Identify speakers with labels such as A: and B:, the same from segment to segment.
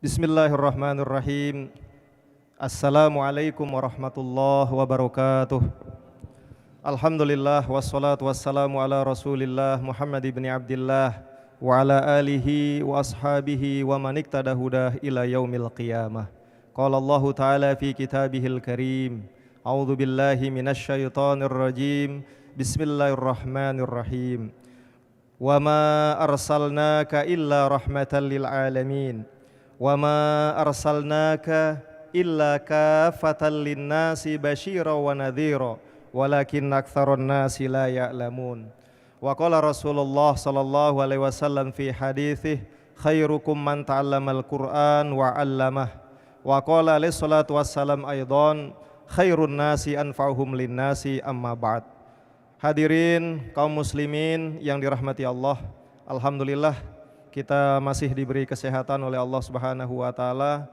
A: Bismillahirrahmanirrahim. Assalamualaikum warahmatullahi wabarakatuh. Alhamdulillah wassalatu wassalamu ala Rasulillah Muhammad ibn Abdillah wa ala alihi wa ashabihi wa man iktada hudah ila yaumil qiyamah. Qala Allah Ta'ala fi kitabihil karim. A'udzu billahi minasyaitonir rajim. Bismillahirrahmanirrahim. Wa ma arsalnaka illa rahmatan lil alamin. Wa ma arsalnaka illa kafatan linnasi basyira wa nadhira walakin aktsaron nasi la ya'lamun. Wa qala Rasulullah sallallahu alaihi wasallam fi haditsih khairukum man ta'allamal Qur'an wa 'allamah. Wa qala alaihi salatu wassalam aidan khairun nasi anfa'uhum linnasi amma ba'd. Hadirin kaum muslimin yang dirahmati Allah, alhamdulillah kita masih diberi kesehatan oleh Allah Subhanahu wa taala.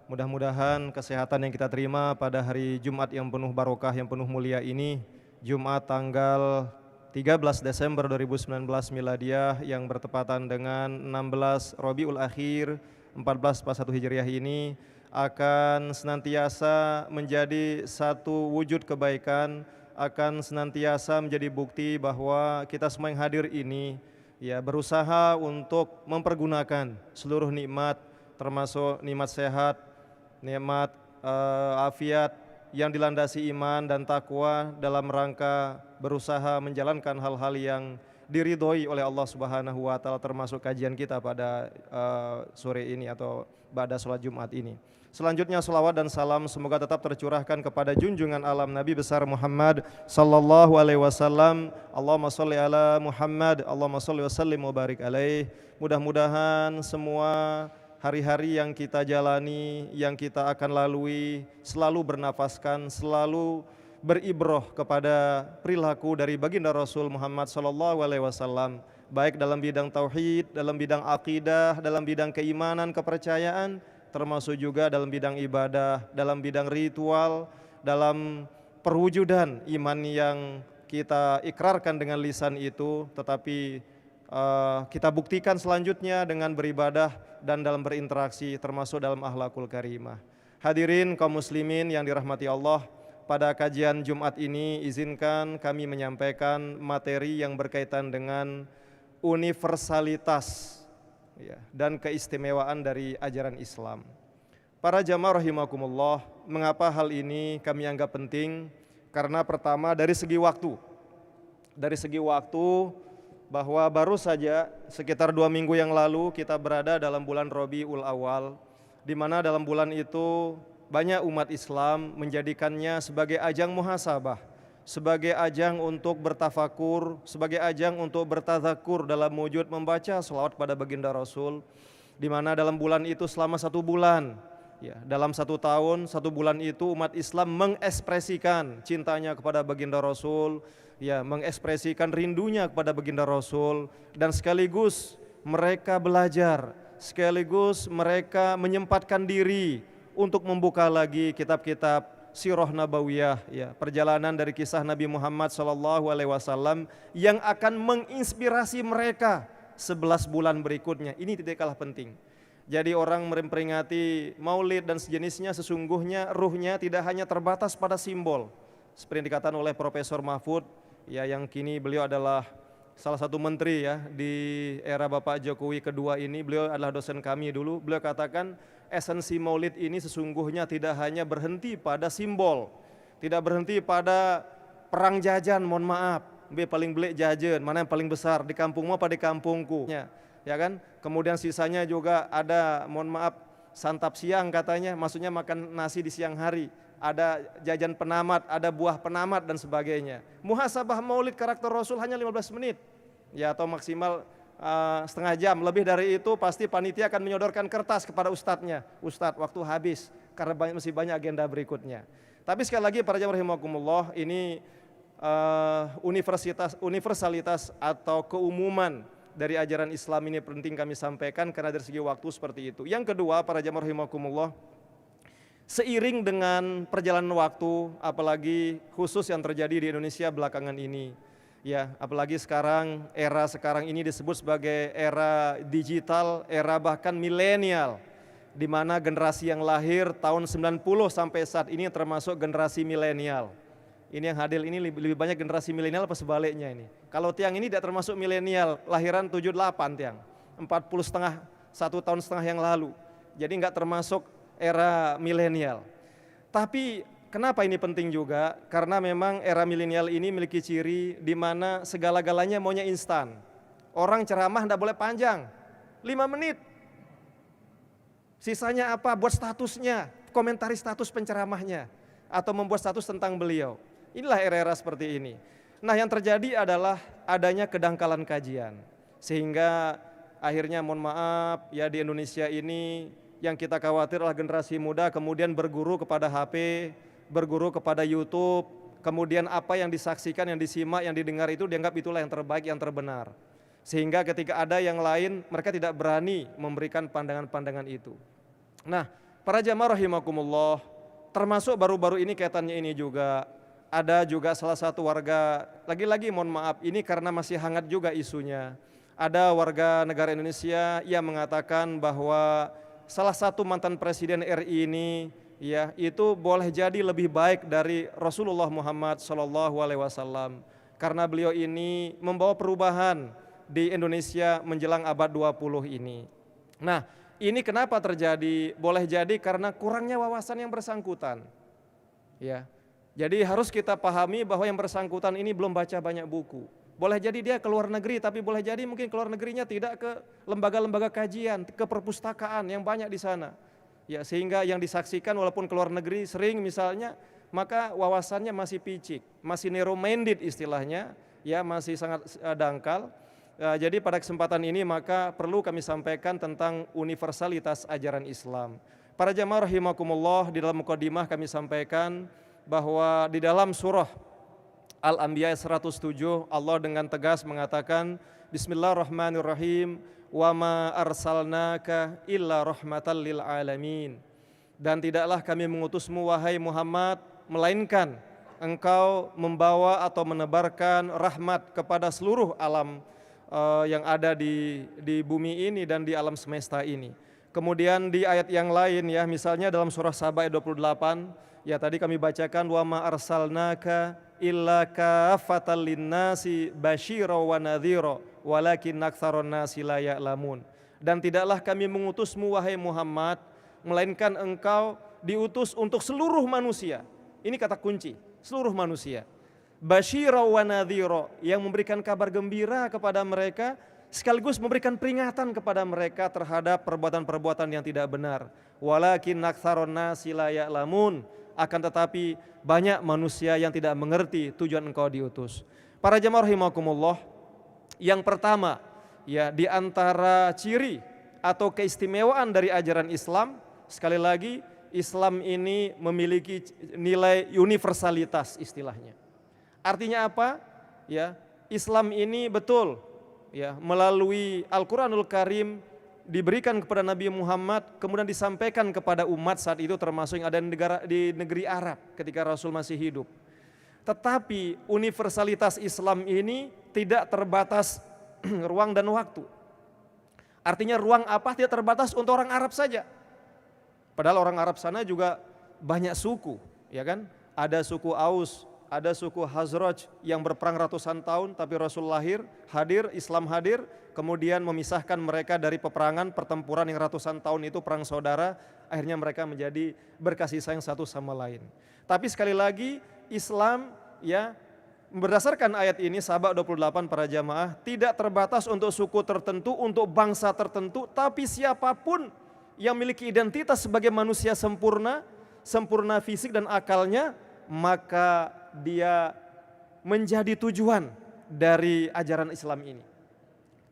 A: Mudah-mudahan kesehatan yang kita terima pada hari Jumat yang penuh barokah, yang penuh mulia ini, Jumat tanggal 13 Desember 2019 Miladiah yang bertepatan dengan 16 Rabiul Akhir 1441 Hijriah ini akan senantiasa menjadi satu wujud kebaikan, akan senantiasa menjadi bukti bahwa kita semua yang hadir ini berusaha untuk mempergunakan seluruh nikmat, termasuk nikmat sehat, nikmat afiat yang dilandasi iman dan takwa dalam rangka berusaha menjalankan hal-hal yang diridhoi oleh Allah Subhanahu wa taala, termasuk kajian kita pada sore ini atau pada sholat Jumat ini. Selanjutnya salawat dan salam semoga tetap tercurahkan kepada junjungan alam Nabi besar Muhammad sallallahu alaihi wasallam. Allahumma sholli ala Muhammad, Allahumma sholli wa sallim wa barik alaih. Mudah-mudahan semua hari-hari yang kita jalani, yang kita akan lalui selalu bernafaskan, selalu beribrah kepada perilaku dari baginda Rasul Muhammad sallallahu alaihi wasallam, baik dalam bidang tauhid, dalam bidang akidah, dalam bidang keimanan, kepercayaan, termasuk juga dalam bidang ibadah, dalam bidang ritual, dalam perwujudan iman yang kita ikrarkan dengan lisan itu, tetapi kita buktikan selanjutnya dengan beribadah dan dalam berinteraksi, termasuk dalam akhlakul karimah. Hadirin kaum muslimin yang dirahmati Allah, pada kajian Jumat ini izinkan kami menyampaikan materi yang berkaitan dengan universalitas dan keistimewaan dari ajaran Islam. Para jamaah rahimakumullah, mengapa hal ini kami anggap penting? Karena pertama dari segi waktu. Dari segi waktu, bahwa baru saja sekitar 2 minggu yang lalu kita berada dalam bulan Rabiul Awal, di mana dalam bulan itu banyak umat Islam menjadikannya sebagai ajang muhasabah, sebagai ajang untuk bertafakur, sebagai ajang untuk bertazakur dalam wujud membaca selawat pada baginda Rasul, di mana dalam bulan itu selama 1 bulan, dalam 1 tahun, 1 bulan itu umat Islam mengekspresikan cintanya kepada baginda Rasul, mengekspresikan rindunya kepada baginda Rasul, dan sekaligus mereka belajar, sekaligus mereka menyempatkan diri untuk membuka lagi kitab-kitab Sirah Nabawiyah, perjalanan dari kisah Nabi Muhammad SAW yang akan menginspirasi mereka 11 bulan berikutnya. Ini tidak kalah penting. Jadi orang memperingati Maulid dan sejenisnya, sesungguhnya ruhnya tidak hanya terbatas pada simbol. Seperti yang dikatakan oleh Profesor Mahfud, yang kini beliau adalah salah satu menteri di era Bapak Jokowi kedua ini. Beliau adalah dosen kami dulu. Beliau katakan esensi Maulid ini sesungguhnya tidak hanya berhenti pada simbol, tidak berhenti pada perang jajan, mohon maaf, paling belik jajan, mana yang paling besar, di kampungmu apa di kampungku, kan? Kemudian sisanya juga ada, mohon maaf, santap siang katanya, maksudnya makan nasi di siang hari, ada jajan penamat, ada buah penamat dan sebagainya. Muhasabah Maulid karakter Rasul hanya 15 menit, atau maksimal setengah jam. Lebih dari itu pasti panitia akan menyodorkan kertas kepada ustadznya. Ustadz, waktu habis karena masih banyak agenda berikutnya. Tapi sekali lagi para jamaah rahimakumullah, ini universalitas atau keumuman dari ajaran Islam ini penting kami sampaikan karena dari segi waktu seperti itu. Yang kedua para jamaah rahimakumullah, seiring dengan perjalanan waktu, apalagi khusus yang terjadi di Indonesia belakangan ini, apalagi era sekarang ini disebut sebagai era digital, era bahkan milenial. di mana generasi yang lahir tahun 90 sampai saat ini termasuk generasi milenial. Ini yang hadir ini lebih banyak generasi milenial apa sebaliknya ini? Kalau tiang ini tidak termasuk milenial, lahiran 78 tiang, 1 tahun setengah yang lalu. Jadi enggak termasuk era milenial. Tapi kenapa ini penting juga? Karena memang era milenial ini memiliki ciri di mana segala-galanya maunya instan. Orang ceramah enggak boleh panjang, 5 menit. Sisanya apa? Buat statusnya, komentari status penceramahnya, atau membuat status tentang beliau. Inilah era-era seperti ini. Nah, yang terjadi adalah adanya kedangkalan kajian. Sehingga akhirnya mohon maaf ya di Indonesia ini yang kita khawatir adalah generasi muda kemudian berguru kepada HP, berguru kepada YouTube, kemudian apa yang disaksikan, yang disimak, yang didengar itu dianggap itulah yang terbaik, yang terbenar. Sehingga ketika ada yang lain mereka tidak berani memberikan pandangan-pandangan itu. Nah, para jamaah rahimakumullah, termasuk baru-baru ini kaitannya ini juga, ada juga salah satu warga, lagi-lagi mohon maaf, ini karena masih hangat juga isunya. Ada warga negara Indonesia yang mengatakan bahwa salah satu mantan presiden RI ini ya itu boleh jadi lebih baik dari Rasulullah Muhammad SAW karena beliau ini membawa perubahan di Indonesia menjelang abad 20 ini. Nah, ini kenapa terjadi? Boleh jadi karena kurangnya wawasan yang bersangkutan. Ya. Jadi harus kita pahami bahwa yang bersangkutan ini belum baca banyak buku. Boleh jadi dia ke luar negeri, tapi boleh jadi mungkin ke luar negerinya tidak ke lembaga-lembaga kajian, ke perpustakaan yang banyak di sana. Ya, sehingga yang disaksikan walaupun ke luar negeri sering misalnya, maka wawasannya masih picik, masih narrow-minded istilahnya, ya masih sangat dangkal. Jadi pada kesempatan ini maka perlu kami sampaikan tentang universalitas ajaran Islam. Para jamaah rahimakumullah, di dalam mukadimah kami sampaikan bahwa di dalam surah Al-Anbiya 107 Allah dengan tegas mengatakan Bismillahirrahmanirrahim wa ma arsalnaka illa rahmatan lil alamin, dan tidaklah kami mengutusmu wahai Muhammad melainkan engkau membawa atau menebarkan rahmat kepada seluruh alam yang ada di bumi ini dan di alam semesta ini. Kemudian di ayat yang lain ya, misalnya dalam surah Saba ayat 28 ya tadi kami bacakan wa ma arsalnaka illa kafatan linnasi basyira wa nadhira walakin aktsaron nasi la ya'lamun, dan tidaklah kami mengutusmu wahai Muhammad melainkan engkau diutus untuk seluruh manusia. Ini kata kunci, seluruh manusia. Basyira wa nadhira, yang memberikan kabar gembira kepada mereka sekaligus memberikan peringatan kepada mereka terhadap perbuatan-perbuatan yang tidak benar. Walakin aktsaron nasi la ya'lamun, akan tetapi banyak manusia yang tidak mengerti tujuan engkau diutus. Para jamaah rahimakumullah, yang pertama ya di antara ciri atau keistimewaan dari ajaran Islam, sekali lagi Islam ini memiliki nilai universalitas istilahnya. Artinya apa? Ya, Islam ini betul ya melalui Al-Qur'anul Karim diberikan kepada Nabi Muhammad, kemudian disampaikan kepada umat saat itu termasuk yang ada di negeri Arab ketika Rasul masih hidup. Tetapi universalitas Islam ini tidak terbatas ruang dan waktu. Artinya ruang apa tidak terbatas untuk orang Arab saja. Padahal orang Arab sana juga banyak suku, ya kan? Ada suku Aus, ada suku Khazraj yang berperang ratusan tahun, tapi Rasul hadir, Islam hadir, kemudian memisahkan mereka dari peperangan, pertempuran yang ratusan tahun itu perang saudara, akhirnya mereka menjadi berkasih sayang satu sama lain. Tapi sekali lagi Islam ya berdasarkan ayat ini Saba 28 para jamaah tidak terbatas untuk suku tertentu, untuk bangsa tertentu, tapi siapapun yang memiliki identitas sebagai manusia sempurna fisik dan akalnya, maka dia menjadi tujuan dari ajaran Islam ini.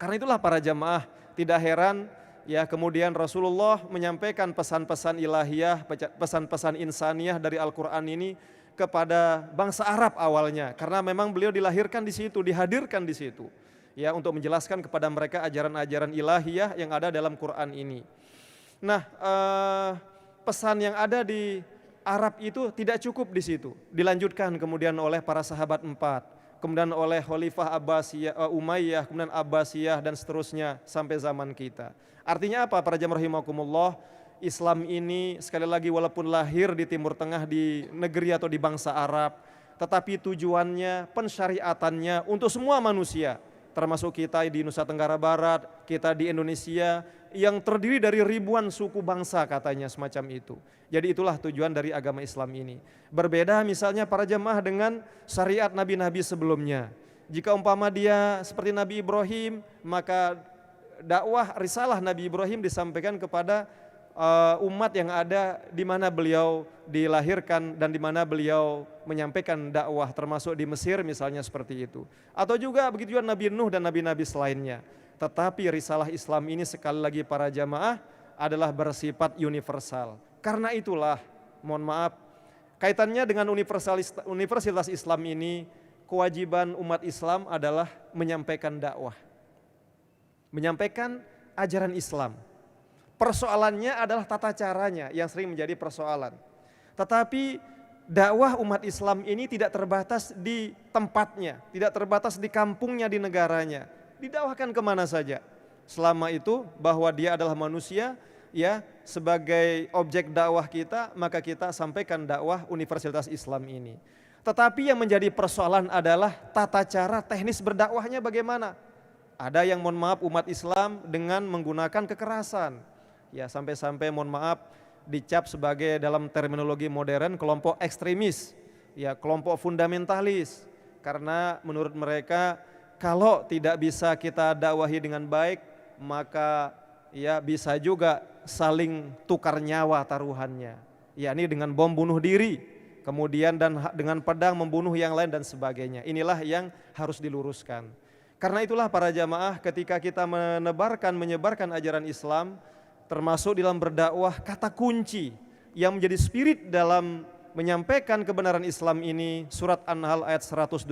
A: Karena itulah para jamaah tidak heran ya kemudian Rasulullah menyampaikan pesan-pesan ilahiyah, pesan-pesan insaniyah dari Al-Quran ini kepada bangsa Arab awalnya. Karena memang beliau dilahirkan di situ, dihadirkan di situ ya untuk menjelaskan kepada mereka ajaran-ajaran ilahiyah yang ada dalam Quran ini. Nah, pesan yang ada di Arab itu tidak cukup di situ, dilanjutkan kemudian oleh para sahabat 4, kemudian oleh Khalifah Abbasiyah, Umayyah, kemudian Abbasiyah dan seterusnya sampai zaman kita. Artinya apa para jamaah rahimakumullah? Islam ini sekali lagi walaupun lahir di Timur Tengah di negeri atau di bangsa Arab, tetapi tujuannya, pensyariatannya untuk semua manusia, termasuk kita di Nusa Tenggara Barat, kita di Indonesia yang terdiri dari ribuan suku bangsa katanya semacam itu. Jadi itulah tujuan dari agama Islam ini. Berbeda misalnya para jemaah dengan syariat nabi-nabi sebelumnya. Jika umpama dia seperti Nabi Ibrahim, maka dakwah risalah Nabi Ibrahim disampaikan kepada umat yang ada di mana beliau dilahirkan dan di mana beliau menyampaikan dakwah, termasuk di Mesir misalnya seperti itu. Atau juga begitu juga Nabi Nuh dan nabi-nabi selainnya. Tetapi risalah Islam ini sekali lagi para jamaah adalah bersifat universal. Karena itulah, mohon maaf, kaitannya dengan universitas Islam ini, kewajiban umat Islam adalah menyampaikan dakwah, menyampaikan ajaran Islam. Persoalannya adalah tata caranya yang sering menjadi persoalan. Tetapi dakwah umat Islam ini tidak terbatas di tempatnya, tidak terbatas di kampungnya, di negaranya. Didakwahkan kemana saja. Selama itu bahwa dia adalah manusia, ya sebagai objek dakwah kita, maka kita sampaikan dakwah Universitas Islam ini. Tetapi yang menjadi persoalan adalah tata cara teknis berdakwahnya bagaimana. Ada yang mohon maaf umat Islam dengan menggunakan kekerasan. Ya sampai-sampai mohon maaf dicap sebagai dalam terminologi modern kelompok ekstremis, ya kelompok fundamentalis. Karena menurut mereka kalau tidak bisa kita dakwahi dengan baik, maka ya bisa juga saling tukar nyawa taruhannya. Yakni dengan bom bunuh diri, kemudian dan dengan pedang membunuh yang lain dan sebagainya. Inilah yang harus diluruskan. Karena itulah para jamaah ketika kita menyebarkan ajaran Islam, termasuk dalam berdakwah, kata kunci yang menjadi spirit dalam menyampaikan kebenaran Islam ini, surat An-Nahl ayat 125,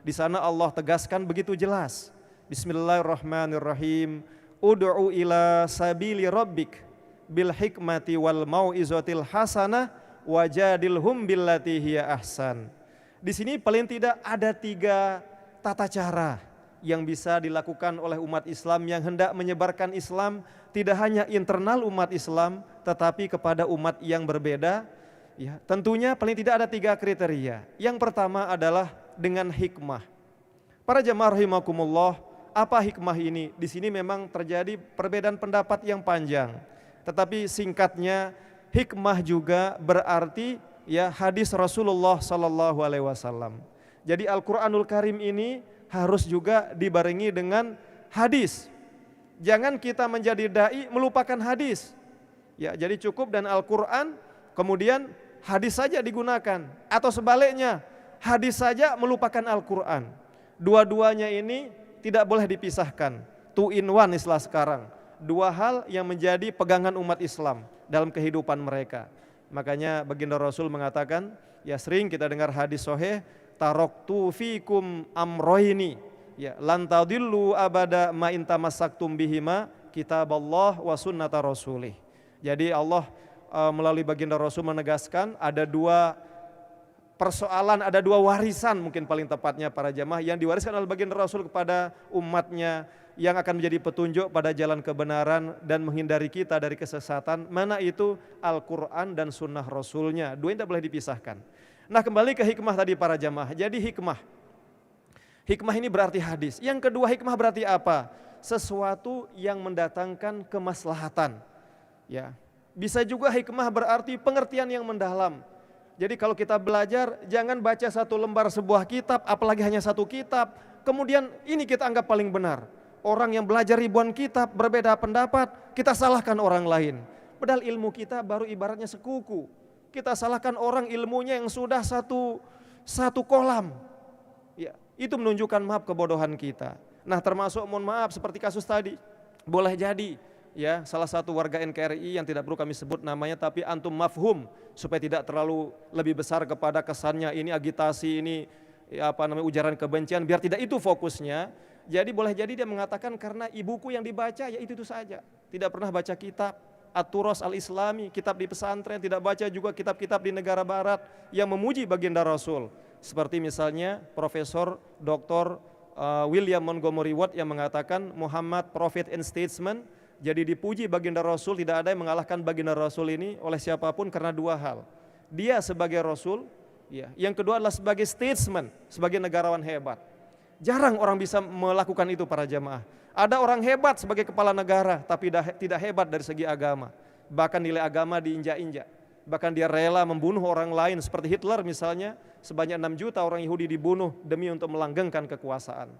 A: di sana Allah tegaskan begitu jelas. Bismillahirrahmanirrahim. Ud'u ila sabili rabbik bil hikmati wal mau'izatil hasanah wajadilhum billati hiya ahsan. Di sini paling tidak ada 3 tata cara yang bisa dilakukan oleh umat Islam yang hendak menyebarkan Islam, tidak hanya internal umat Islam tetapi kepada umat yang berbeda. Ya, tentunya paling tidak ada 3 kriteria. Yang pertama adalah dengan hikmah. Para jamaah rahimakumullah, apa hikmah ini? Di sini memang terjadi perbedaan pendapat yang panjang. Tetapi singkatnya, hikmah juga berarti ya hadis Rasulullah sallallahu alaihi wasallam. Jadi Al-Qur'anul Karim ini harus juga dibarengi dengan hadis. Jangan kita menjadi dai melupakan hadis. Ya, jadi cukup dan Al-Qur'an kemudian hadis saja digunakan, atau sebaliknya hadis saja melupakan Al-Qur'an. Dua-duanya ini tidak boleh dipisahkan. 2 in 1 istilah sekarang. 2 hal yang menjadi pegangan umat Islam dalam kehidupan mereka. Makanya baginda Rasul mengatakan, ya sering kita dengar hadis sahih, taraktu fikum amroini, ya lan tadillu abada ma in tamassaktum bihima kitaballah wa sunnata rasulih. Jadi Allah melalui baginda Rasul menegaskan ada 2 persoalan, ada 2 warisan mungkin paling tepatnya para jamaah yang diwariskan oleh baginda Rasul kepada umatnya yang akan menjadi petunjuk pada jalan kebenaran dan menghindari kita dari kesesatan. Mana itu? Al-Quran dan sunnah Rasulnya. 2 tidak boleh dipisahkan. Nah, kembali ke hikmah tadi para jamaah. Jadi hikmah ini berarti hadis. Yang kedua, hikmah berarti apa? Sesuatu yang mendatangkan kemaslahatan. Ya, bisa juga hikmah berarti pengertian yang mendalam. Jadi kalau kita belajar, jangan baca 1 lembar sebuah kitab, apalagi hanya 1 kitab, kemudian ini kita anggap paling benar. Orang yang belajar ribuan kitab, berbeda pendapat, kita salahkan orang lain. Padahal ilmu kita baru ibaratnya sekuku. Kita salahkan orang ilmunya yang sudah satu kolam. Ya, itu menunjukkan maaf kebodohan kita. Nah, termasuk mohon maaf seperti kasus tadi, boleh jadi ya salah satu warga NKRI yang tidak perlu kami sebut namanya, tapi antum mafhum supaya tidak terlalu lebih besar kepada kesannya ini agitasi, ini ya, ujaran kebencian, biar tidak itu fokusnya. Jadi boleh jadi dia mengatakan karena ibuku yang dibaca ya itu saja, tidak pernah baca kitab At-Turas Al-Islami, kitab di pesantren, tidak baca juga kitab-kitab di negara barat yang memuji baginda Rasul. Seperti misalnya Profesor Dr. William Montgomery Watt yang mengatakan Muhammad Prophet and Statesman, Jadi dipuji baginda Rasul, tidak ada yang mengalahkan baginda Rasul ini oleh siapapun karena dua hal. Dia sebagai Rasul, ya. Yang kedua adalah sebagai statesman, sebagai negarawan hebat. Jarang orang bisa melakukan itu para jamaah. Ada orang hebat sebagai kepala negara, tapi tidak hebat dari segi agama. Bahkan nilai agama diinjak-injak. Bahkan dia rela membunuh orang lain, seperti Hitler misalnya, sebanyak 6 juta orang Yahudi dibunuh demi untuk melanggengkan kekuasaan.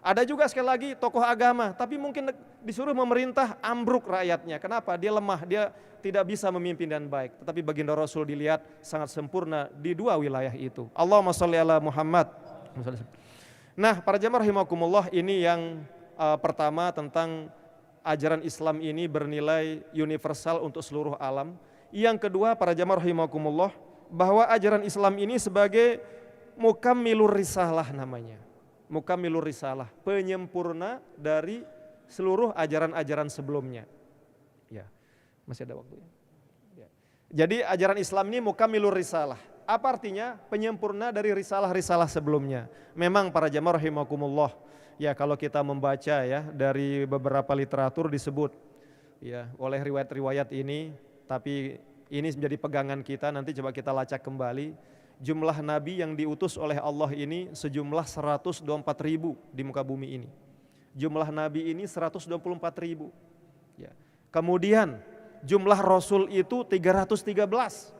A: Ada juga sekali lagi tokoh agama, tapi mungkin disuruh memerintah, ambruk rakyatnya. Kenapa? Dia lemah, dia tidak bisa memimpin dan baik. Tetapi baginda Rasul dilihat sangat sempurna di dua wilayah itu. Allahumma sholli ala Muhammad. Nah, para jamaah rahimakumullah, ini yang pertama tentang ajaran Islam ini bernilai universal untuk seluruh alam. Yang kedua, para jamaah rahimakumullah, bahwa ajaran Islam ini sebagai mukammilur risalah namanya. Mukammilur risalah, penyempurna dari seluruh ajaran-ajaran sebelumnya. Ya, masih ada waktunya. Ya. Jadi ajaran Islam ini mukammilur risalah. Apa artinya? Penyempurna dari risalah-risalah sebelumnya. Memang para jamaah rahimakumullah, ya kalau kita membaca ya dari beberapa literatur disebut ya oleh riwayat-riwayat ini, tapi ini menjadi pegangan kita, nanti coba kita lacak kembali. Jumlah nabi yang diutus oleh Allah ini sejumlah 124.000 di muka bumi ini. Jumlah nabi ini 124.000. Ya. Kemudian jumlah rasul itu 313.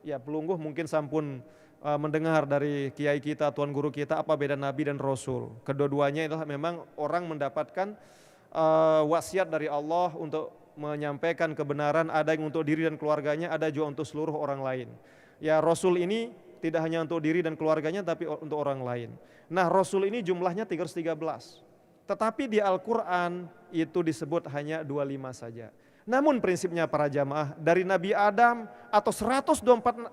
A: Ya, pelungguh mungkin sampun mendengar dari kiai kita, tuan guru kita, apa beda nabi dan rasul. Kedua-duanya adalah memang orang mendapatkan wasiat dari Allah untuk menyampaikan kebenaran, ada yang untuk diri dan keluarganya, ada juga untuk seluruh orang lain. Ya, rasul ini tidak hanya untuk diri dan keluarganya, tapi untuk orang lain. Nah, rasul ini jumlahnya 313. Tetapi di Al-Quran itu disebut hanya 25 saja. Namun prinsipnya para jamaah, dari Nabi Adam atau 124.000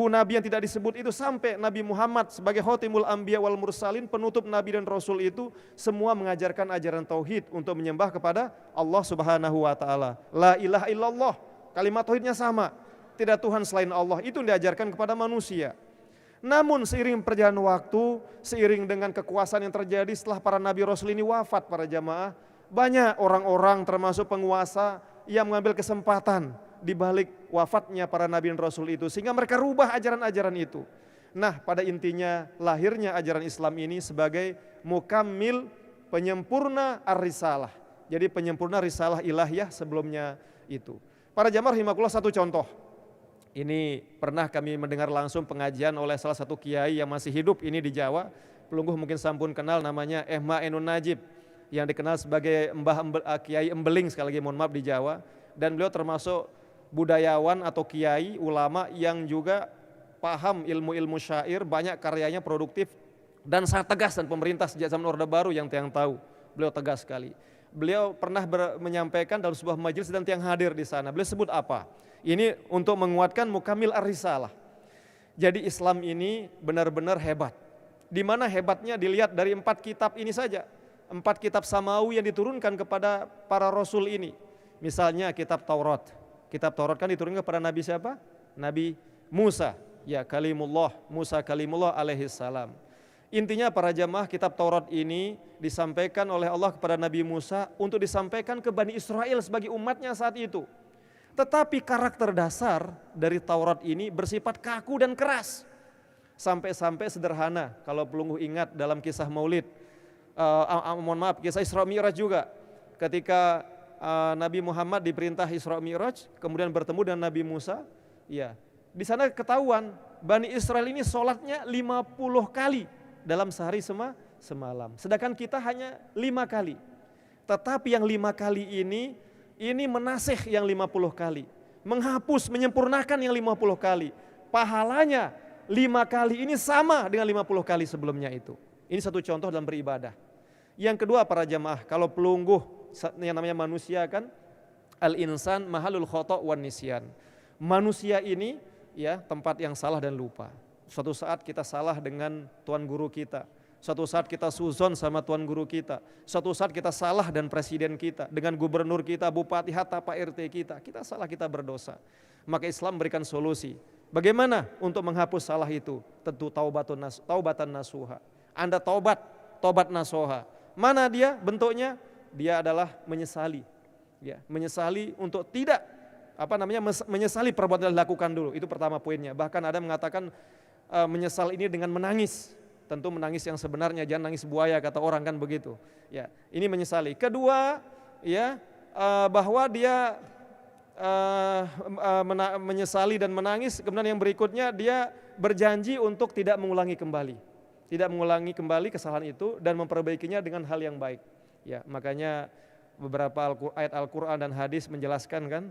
A: nabi yang tidak disebut itu sampai Nabi Muhammad sebagai Khotimul Anbiya wal Mursalin, penutup nabi dan rasul itu, semua mengajarkan ajaran tauhid untuk menyembah kepada Allah Subhanahu wa taala. La ilaha illallah, kalimat tauhidnya sama. Tidak Tuhan selain Allah, itu yang diajarkan kepada manusia. Namun seiring perjalanan waktu, seiring dengan kekuasaan yang terjadi setelah para nabi rasul ini wafat para jamaah, banyak orang-orang termasuk penguasa yang mengambil kesempatan di balik wafatnya para nabi dan rasul itu, sehingga mereka rubah ajaran-ajaran itu. Nah, pada intinya lahirnya ajaran Islam ini sebagai mukammil, penyempurna ar-risalah. Jadi penyempurna risalah ilahiyah sebelumnya itu. Para jamaah rahimakumullah, satu contoh. Ini pernah kami mendengar langsung pengajian oleh salah satu kiai yang masih hidup ini di Jawa. Pelungguh mungkin sampun kenal, namanya Ehma Enun Najib, yang dikenal sebagai Kiai Embeling, sekali lagi mohon maaf, di Jawa. Dan beliau termasuk budayawan atau kiai ulama yang juga paham ilmu-ilmu syair, banyak karyanya produktif dan sangat tegas, dan pemerintah sejak zaman Orde Baru yang tahu, beliau tegas sekali. Beliau pernah menyampaikan dalam sebuah majelis dan yang hadir di sana. Beliau sebut apa? Ini untuk menguatkan mukamil ar-risalah. Jadi Islam ini benar-benar hebat. Di mana hebatnya dilihat dari 4 kitab ini saja. 4 kitab samawi yang diturunkan kepada para rasul ini. Misalnya kitab Taurat. Kitab Taurat kan diturunkan kepada Nabi siapa? Nabi Musa. Ya, kalimullah, Musa kalimullah alaihi salam. Intinya para jamaah, kitab Taurat ini disampaikan oleh Allah kepada Nabi Musa untuk disampaikan ke Bani Israel sebagai umatnya saat itu. Tetapi karakter dasar dari Taurat ini bersifat kaku dan keras. Sampai-sampai sederhana, kalau pelungguh ingat dalam kisah Maulid, mohon maaf, kisah Isra Mi'raj juga. Ketika Nabi Muhammad diperintah Isra Mi'raj, kemudian bertemu dengan Nabi Musa, ya, di sana ketahuan Bani Israel ini sholatnya 50 kali dalam sehari semalam. Sedangkan kita hanya 5 kali. Tetapi yang 5 kali ini menasih yang 50 kali. Menghapus, menyempurnakan yang 50 kali. Pahalanya 5 kali ini sama dengan 50 kali sebelumnya itu. Ini satu contoh dalam beribadah. Yang kedua para jamaah, kalau pelungguh yang namanya manusia kan, al-insan mahalul khoto' wan nisyan. Manusia ini ya tempat yang salah dan lupa. Suatu saat kita salah dengan tuan guru kita. Suatu saat kita suzon sama tuan guru kita. Suatu saat kita salah dan presiden kita, dengan gubernur kita, bupati, hatta Pak RT kita. Kita salah, kita berdosa. Maka Islam berikan solusi. Bagaimana untuk menghapus salah itu? Tentu taubatan nasuha. Anda taubat nasuha. Mana dia bentuknya? Dia adalah menyesali.
B: Ya, menyesali untuk tidak menyesali perbuatan yang dilakukan dulu. Itu pertama poinnya. Bahkan ada mengatakan menyesal ini dengan menangis. Tentu menangis yang sebenarnya, jangan nangis buaya kata orang kan begitu. Ya, ini menyesali. Kedua, ya bahwa dia menyesali dan menangis. Kemudian yang berikutnya dia berjanji untuk tidak mengulangi kembali kesalahan itu dan memperbaikinya dengan hal yang baik. Ya, makanya beberapa ayat Al-Qur'an dan hadis menjelaskan kan,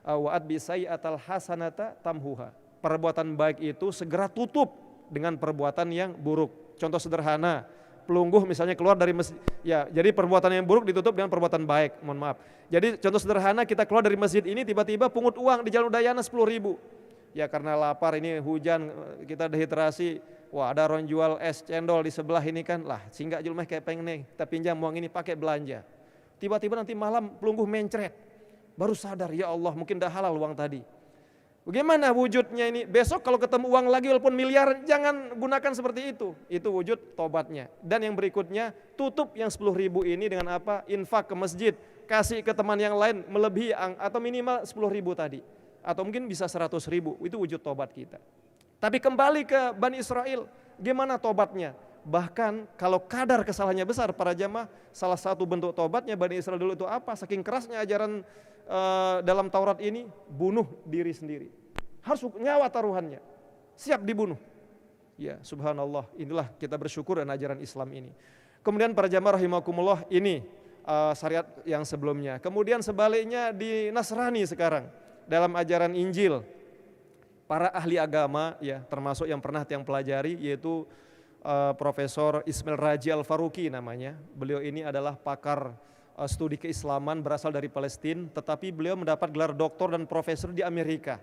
B: wa'at bisayyatal hasanata tamhuha. Perbuatan baik itu segera tutup dengan perbuatan yang buruk. Contoh sederhana, pelungguh misalnya keluar dari masjid, ya jadi perbuatan yang buruk ditutup dengan perbuatan baik, mohon maaf. Jadi contoh sederhana, kita keluar dari masjid ini tiba-tiba pungut uang di Jalan Udayana 10.000. Ya karena lapar, ini hujan, kita dehidrasi, wah ada orang jual es cendol di sebelah ini kan, lah singgah julmeh kayak pengen nih, kita pinjam uang ini pakai belanja. Tiba-tiba nanti malam pelungguh mencret, baru sadar, ya Allah mungkin dah halal uang tadi. Bagaimana wujudnya ini? Besok kalau ketemu uang lagi walaupun miliar, jangan gunakan seperti itu. Itu wujud tobatnya. Dan yang berikutnya, tutup yang 10.000 ini dengan apa? Infak ke masjid, kasih ke teman yang lain melebihi atau minimal 10.000 tadi. Atau mungkin bisa 100.000, itu wujud tobat kita. Tapi kembali ke Bani Israel, gimana tobatnya? Bahkan kalau kadar kesalahannya besar para jamaah, salah satu bentuk tobatnya Bani Israel dulu itu apa? Saking kerasnya ajaran dalam Taurat ini, bunuh diri sendiri. Harus nyawa taruhannya, siap dibunuh. Ya subhanallah, inilah kita bersyukur dan ajaran Islam ini. Kemudian para jamaah rahimakumullah, ini syariat yang sebelumnya. Kemudian sebaliknya di Nasrani sekarang, dalam ajaran Injil, para ahli agama ya termasuk yang pernah yang pelajari yaitu Profesor Ismail Raji Al-Faruqi namanya. Beliau ini adalah pakar studi keislaman, berasal dari Palestina, tetapi beliau mendapat gelar doktor dan profesor di Amerika.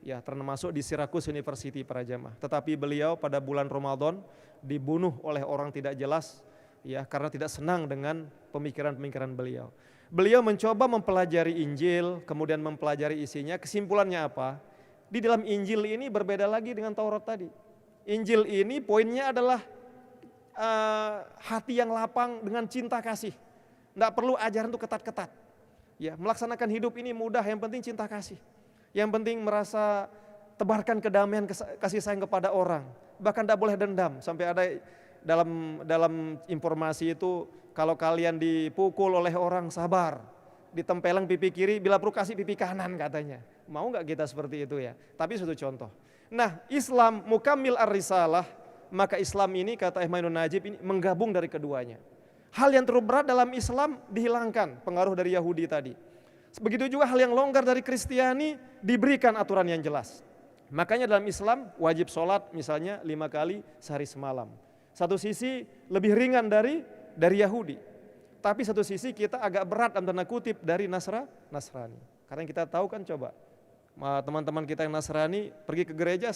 B: Ya, termasuk di Syracuse University para jamaah. Tetapi beliau pada bulan Ramadan dibunuh oleh orang tidak jelas ya karena tidak senang dengan pemikiran-pemikiran beliau. Beliau mencoba mempelajari Injil, kemudian mempelajari isinya, kesimpulannya apa? Di dalam Injil ini berbeda lagi dengan Taurat tadi. Injil ini poinnya adalah hati yang lapang dengan cinta kasih. Tidak perlu ajaran itu ketat-ketat. Ya, melaksanakan hidup ini mudah, yang penting cinta kasih. Yang penting merasa tebarkan kedamaian, kasih sayang kepada orang. Bahkan tidak boleh dendam. Sampai ada dalam informasi itu, kalau kalian dipukul oleh orang sabar, ditempeleng pipi kiri, bila perlu kasih pipi kanan katanya. Mau nggak kita seperti itu ya? Tapi satu contoh. Nah, Islam mukammil ar-risalah, maka Islam ini kata Ihmainun Najib ini menggabung dari keduanya. Hal yang terlalu berat dalam Islam dihilangkan, pengaruh dari Yahudi tadi. Begitu juga hal yang longgar dari Kristiani diberikan aturan yang jelas. Makanya dalam Islam wajib sholat misalnya 5 kali sehari semalam. Satu sisi lebih ringan dari Yahudi. Tapi satu sisi kita agak berat dalam tanda kutip dari Nasrani. Karena kita tahu kan, coba teman-teman kita yang Nasrani pergi ke gereja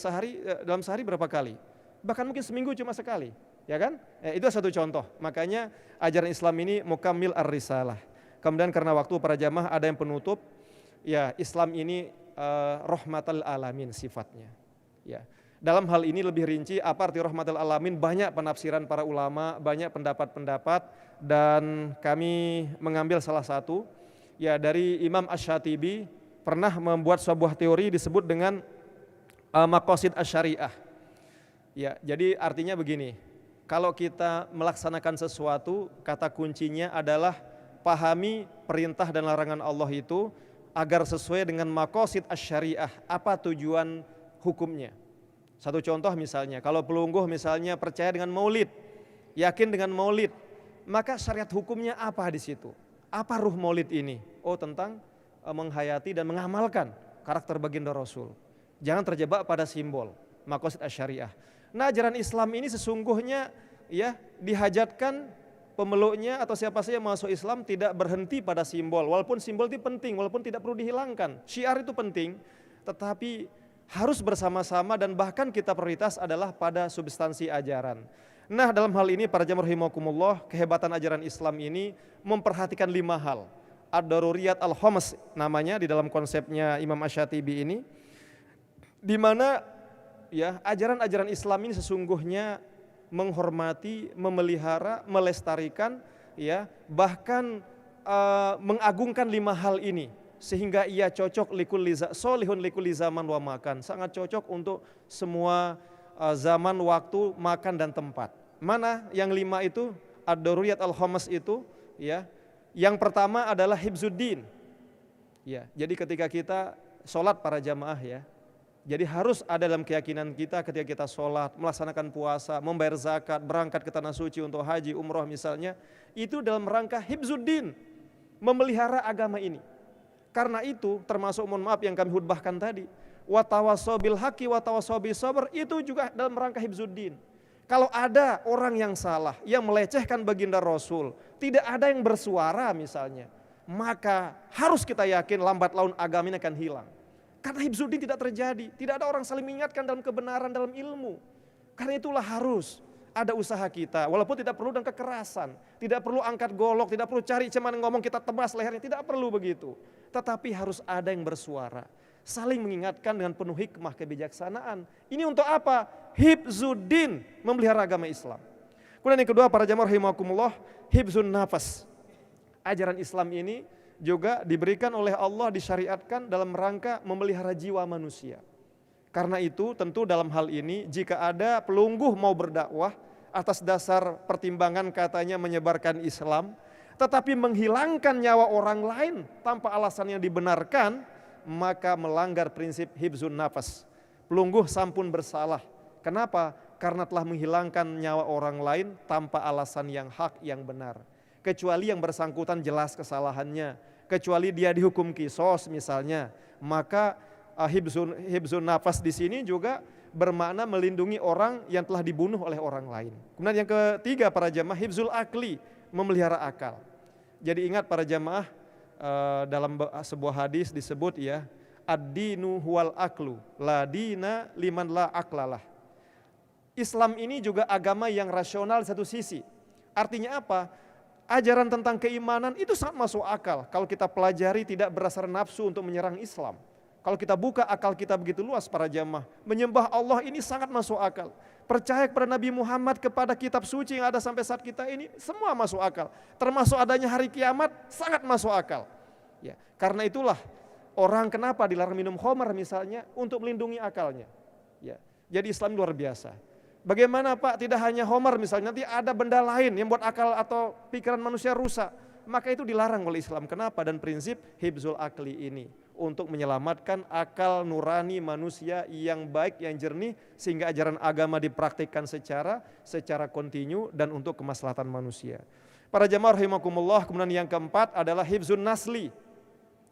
B: dalam sehari berapa kali? Bahkan mungkin seminggu cuma sekali. Ya kan? Itu satu contoh. Makanya ajaran Islam ini mukammil ar-risalah. Kemudian karena waktu para jamaah ada yang penutup, ya Islam ini rahmatal alamin sifatnya. Ya. Dalam hal ini lebih rinci apa arti rahmatal alamin, banyak penafsiran para ulama, banyak pendapat-pendapat, dan kami mengambil salah satu ya dari Imam Asy-Syatibi, pernah membuat sebuah teori disebut dengan maqasid asy-syariah. Ya, jadi artinya begini. Kalau kita melaksanakan sesuatu, kata kuncinya adalah pahami perintah dan larangan Allah itu agar sesuai dengan maqasid asy-syariah, apa tujuan hukumnya. Satu contoh misalnya, kalau pelungguh misalnya percaya dengan maulid, yakin dengan maulid, maka syariat hukumnya apa di situ? Apa ruh maulid ini? Oh, tentang menghayati dan mengamalkan karakter baginda Rasul. Jangan terjebak pada simbol, maqasid asy-syariah. Nah, ajaran Islam ini sesungguhnya ya dihajatkan pemeluknya atau siapa saja yang masuk Islam tidak berhenti pada simbol. Walaupun simbol itu penting, walaupun tidak perlu dihilangkan. Syiar itu penting, tetapi harus bersama-sama dan bahkan kita prioritas adalah pada substansi ajaran. Nah, dalam hal ini para jamaah rahimakumullah, kehebatan ajaran Islam ini memperhatikan 5 hal. Ad-daruriyat al-khams namanya di dalam konsepnya Imam Asy-Syatibi ini, di mana ya ajaran-ajaran Islam ini sesungguhnya menghormati, memelihara, melestarikan ya, bahkan mengagungkan 5 hal ini sehingga ia cocok solihun likulli zaman wa makan, sangat cocok untuk semua zaman, waktu, makan dan tempat. Mana yang 5 itu? Ad-daruriyat al-khamas itu, ya. Yang pertama adalah hibzuddin. Ya, jadi ketika kita sholat para jamaah, ya, jadi harus ada dalam keyakinan kita ketika kita sholat, melaksanakan puasa, membayar zakat, berangkat ke tanah suci untuk haji, umroh misalnya, itu dalam rangka hibzuddin, memelihara agama ini. Karena itu termasuk, mohon maaf, yang kami khutbahkan tadi, wa tawassaw bil haqqi wa tawassaw bis sabr, itu juga dalam rangka hibzuddin. Kalau ada orang yang salah, yang melecehkan baginda Rasul, tidak ada yang bersuara misalnya, maka harus kita yakin lambat laun agama ini akan hilang. Karena hibzuddin tidak terjadi, tidak ada orang saling mengingatkan dalam kebenaran, dalam ilmu. Karena itulah harus ada usaha kita, walaupun tidak perlu dengan kekerasan, tidak perlu angkat golok, tidak perlu cari cuman ngomong kita tebas lehernya, tidak perlu begitu. Tetapi harus ada yang bersuara, saling mengingatkan dengan penuh hikmah kebijaksanaan. Ini untuk apa? Hibzuddin, memelihara agama Islam. Kemudian yang kedua, para jamaah rahimakumullah, hibzun nafas. Ajaran Islam ini juga diberikan oleh Allah, disyariatkan dalam rangka memelihara jiwa manusia. Karena itu tentu dalam hal ini jika ada pelungguh mau berdakwah atas dasar pertimbangan katanya menyebarkan Islam, tetapi menghilangkan nyawa orang lain tanpa alasan yang dibenarkan, maka melanggar prinsip hibzun nafas. Pelungguh sampun bersalah. Kenapa? Karena telah menghilangkan nyawa orang lain tanpa alasan yang hak, yang benar. Kecuali yang bersangkutan jelas kesalahannya, kecuali dia dihukum kisos misalnya, maka hibzun nafas di sini juga bermakna melindungi orang yang telah dibunuh oleh orang lain. Kemudian yang ketiga, para jamaah, hibzul akli, memelihara akal. Jadi ingat para jamaah, dalam sebuah hadis disebut, ya, ad-dinu huwal aklu, la dina liman la aklalah. Islam ini juga agama yang rasional satu sisi. Artinya apa? Ajaran tentang keimanan itu sangat masuk akal kalau kita pelajari tidak berdasar nafsu untuk menyerang Islam. Kalau kita buka akal kita begitu luas para jamaah, menyembah Allah ini sangat masuk akal. Percaya kepada Nabi Muhammad, kepada kitab suci yang ada sampai saat kita ini, semua masuk akal. Termasuk adanya hari kiamat, sangat masuk akal. Ya, karena itulah orang kenapa dilarang minum khamar misalnya, untuk melindungi akalnya. Ya, jadi Islam luar biasa. Bagaimana Pak, tidak hanya khamar misalnya, nanti ada benda lain yang buat akal atau pikiran manusia rusak, maka itu dilarang oleh Islam. Kenapa? Dan prinsip hibzul akli ini untuk menyelamatkan akal nurani manusia yang baik, yang jernih, sehingga ajaran agama dipraktikkan secara kontinu dan untuk kemaslahatan manusia. Para jamaah rahimakumullah, kemudian yang keempat adalah hibzun nasli.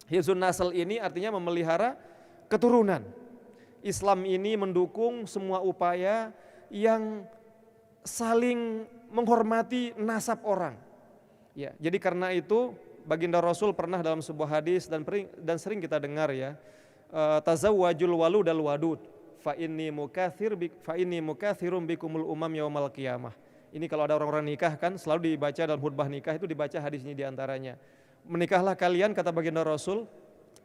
B: Hibzun nasl ini artinya memelihara keturunan. Islam ini mendukung semua upaya yang saling menghormati nasab orang. Ya, jadi karena itu baginda Rasul pernah dalam sebuah hadis dan sering kita dengar, ya, tazawwajul walud al wadud fa inni mukatsirum bikumul umam yaumal qiyamah. Ini kalau ada orang-orang nikah kan selalu dibaca dalam khutbah nikah, itu dibaca hadis ini diantaranya. Menikahlah kalian, kata baginda Rasul,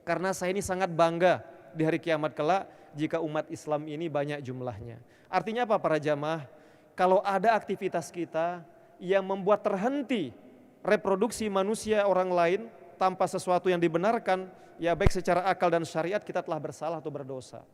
B: karena saya ini sangat bangga di hari kiamat kelak jika umat Islam ini banyak jumlahnya. Artinya apa para jamaah? Kalau ada aktivitas kita yang membuat terhenti reproduksi manusia orang lain tanpa sesuatu yang dibenarkan, ya baik secara akal dan syariat, kita telah bersalah atau berdosa.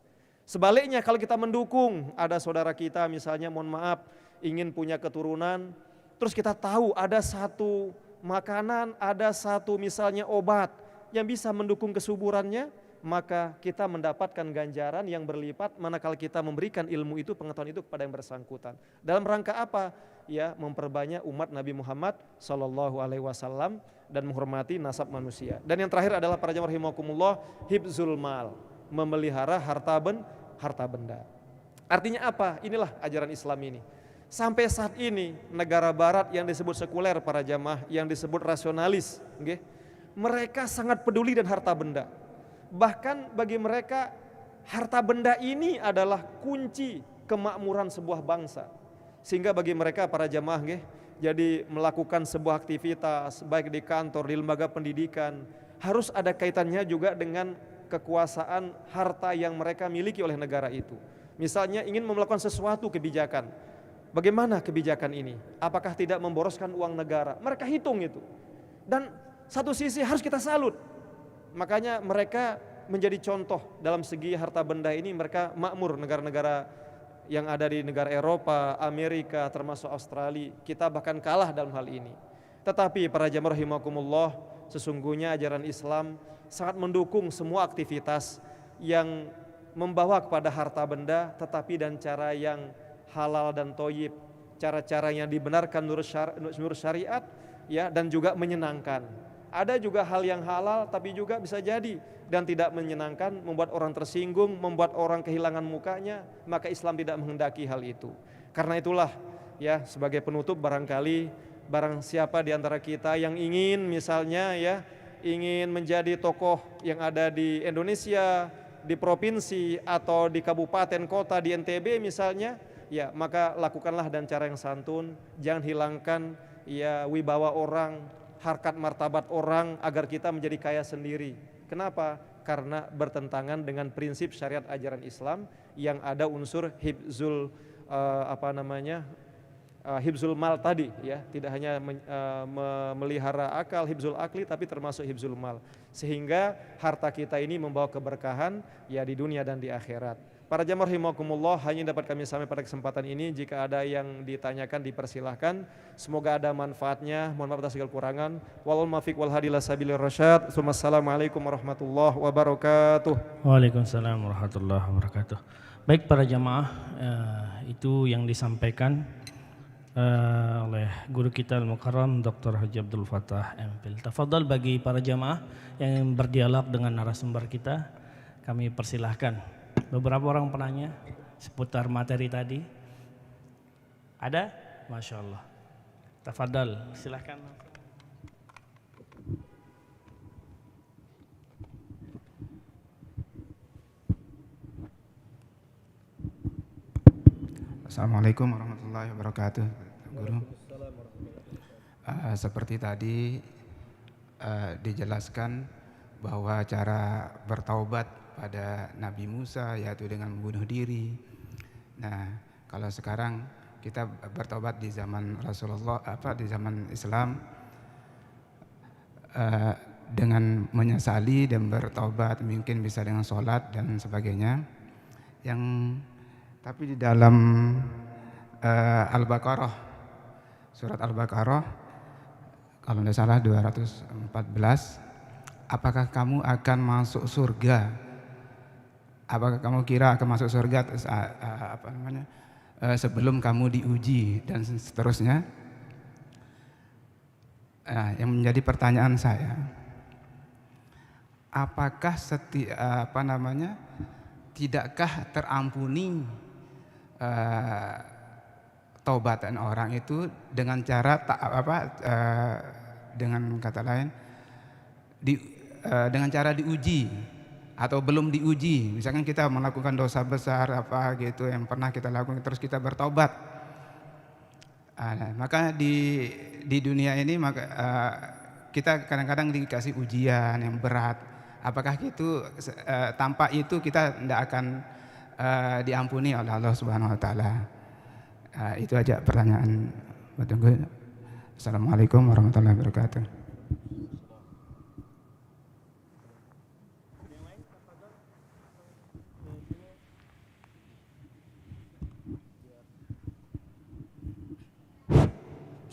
B: Sebaliknya kalau kita mendukung, ada saudara kita misalnya, mohon maaf, ingin punya keturunan, terus kita tahu ada satu makanan, ada satu misalnya obat yang bisa mendukung kesuburannya, maka kita mendapatkan ganjaran yang berlipat manakala kita memberikan ilmu itu, pengetahuan itu kepada yang bersangkutan. Dalam rangka apa? Ya, memperbanyak umat Nabi Muhammad SAW dan menghormati nasab manusia. Dan yang terakhir adalah para jamaah rahimakumullah, hibzul mal, memelihara harta benda. Artinya apa? Inilah ajaran Islam ini. Sampai saat ini negara barat yang disebut sekuler para jamaah, yang disebut rasionalis, okay? Mereka sangat peduli dan harta benda. Bahkan bagi mereka harta benda ini adalah kunci kemakmuran sebuah bangsa. Sehingga bagi mereka para jamaah, jadi melakukan sebuah aktivitas baik di kantor, di lembaga pendidikan, harus ada kaitannya juga dengan kekuasaan harta yang mereka miliki oleh negara itu. Misalnya ingin melakukan sesuatu kebijakan, bagaimana kebijakan ini? Apakah tidak memboroskan uang negara? Mereka hitung itu. Dan satu sisi harus kita salut. Makanya mereka menjadi contoh dalam segi harta benda ini, mereka makmur. Negara-negara yang ada di negara Eropa, Amerika, termasuk Australia, kita bahkan kalah dalam hal ini. Tetapi para jamaah rahimakumullah, sesungguhnya ajaran Islam sangat mendukung semua aktivitas yang membawa kepada harta benda, tetapi dan cara yang halal dan thayyib, cara-cara yang dibenarkan menurut syariat, ya, dan juga menyenangkan. Ada juga hal yang halal tapi juga bisa jadi dan tidak menyenangkan, membuat orang tersinggung, membuat orang kehilangan mukanya, maka Islam tidak menghendaki hal itu. Karena itulah, ya, sebagai penutup, barangkali barang siapa di antara kita yang ingin misalnya, ya, ingin menjadi tokoh yang ada di Indonesia, di provinsi atau di kabupaten kota di NTB misalnya, ya, maka lakukanlah dengan cara yang santun, jangan hilangkan, ya, wibawa orang, harkat martabat orang agar kita menjadi kaya sendiri. Kenapa? Karena bertentangan dengan prinsip syariat ajaran Islam yang ada unsur hibzul hibzul mal tadi, ya, tidak hanya memelihara akal, hibzul akli, tapi termasuk hibzul mal, sehingga harta kita ini membawa keberkahan, ya, di dunia dan di akhirat. Para jamaah rahimakumullah, hanya dapat kami sampaikan pada kesempatan ini. Jika ada yang ditanyakan dipersilahkan. Semoga ada manfaatnya. Mohon maaf atas segala kurangan. Wallahul muwaffiq wal hadi ila sabilir rasyad. Assalamualaikum warahmatullahi wabarakatuh.
C: Waalaikumsalam warahmatullahi wabarakatuh. Baik para jamaah, itu yang disampaikan oleh guru kita Al-Mukarram Dr. Haji Abdul Fattah MPhil. Tafadhal bagi para jamaah yang berdialog dengan narasumber kita, kami persilahkan. Beberapa orang penanya seputar materi tadi. Ada? Masya Allah. Tafadhal, silahkan.
D: Assalamualaikum warahmatullahi wabarakatuh, Guru. Seperti tadi dijelaskan bahwa cara bertaubat pada Nabi Musa yaitu dengan membunuh diri. Nah, kalau sekarang kita bertaubat di zaman Rasulullah, di zaman Islam, dengan menyesali dan bertaubat, mungkin bisa dengan sholat dan sebagainya. Tapi di dalam Al-Baqarah, surat Al-Baqarah, kalau tidak salah 214, apakah kamu akan masuk surga? Apakah kamu kira akan masuk surga sebelum kamu diuji dan seterusnya? Yang menjadi pertanyaan saya, apakah tidakkah terampuni taubatan orang itu dengan cara dengan kata lain dengan cara diuji atau belum diuji? Misalkan kita melakukan dosa besar gitu yang pernah kita lakukan, terus kita bertaubat, maka di dunia ini kita kadang-kadang dikasih ujian yang berat. Apakah itu tanpa itu kita tidak akan diampuni oleh Allah Subhanahu Wa Taala? Itu aja pertanyaan. Assalamualaikum warahmatullahi wabarakatuh.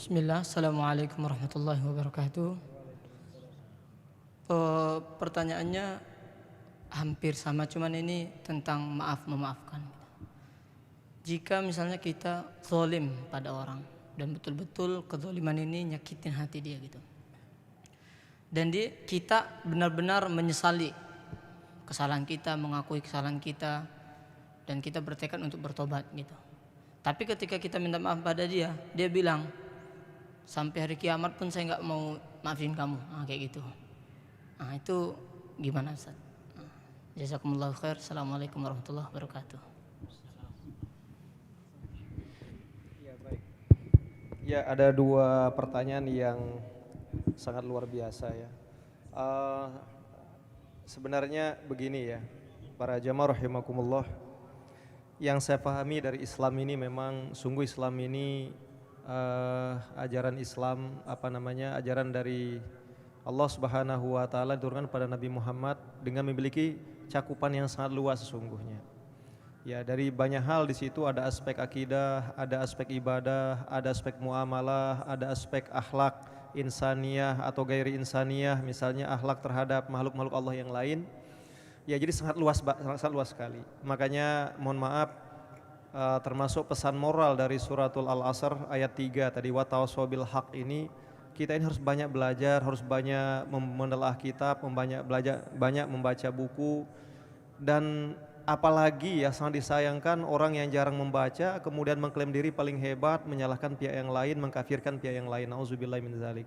E: Bismillah, Assalamualaikum warahmatullahi wabarakatuh. Pertanyaannya hampir sama, cuman ini tentang memaafkan. Jika misalnya kita zalim pada orang dan betul-betul kezaliman ini nyakitin hati dia gitu, dan kita benar-benar menyesali kesalahan kita, mengakui kesalahan kita, dan kita bertekad untuk bertobat gitu. Tapi ketika kita minta maaf pada dia, dia bilang, sampai hari kiamat pun saya nggak mau maafin kamu, kayak gitu. Itu gimana Ustaz? Jazakumullahu khair. Assalamualaikum warahmatullahi wabarakatuh.
B: Ya, baik. Ya, ada dua pertanyaan yang sangat luar biasa, ya. Sebenarnya begini, ya, para jamaah rahimakumullah, yang saya pahami dari Islam ini memang sungguh Islam ini ajaran Islam ajaran dari
A: Allah Subhanahu wa taala diturunkan pada Nabi Muhammad dengan memiliki cakupan yang sangat luas sesungguhnya. Ya, dari banyak hal di situ ada aspek akidah, ada aspek ibadah, ada aspek muamalah, ada aspek akhlak insaniyah atau gairi insaniyah, misalnya akhlak terhadap makhluk-makhluk Allah yang lain. Ya, jadi sangat luas sekali. Makanya mohon maaf, termasuk pesan moral dari suratul Al-Asr ayat 3 tadi, wa tawassaw bil haq ini, kita ini harus banyak belajar, harus banyak menelaah kitab, banyak membaca buku, dan apalagi ya sangat disayangkan orang yang jarang membaca kemudian mengklaim diri paling hebat, menyalahkan pihak yang lain, mengkafirkan pihak yang lain. Nauzubillahi min dzalik.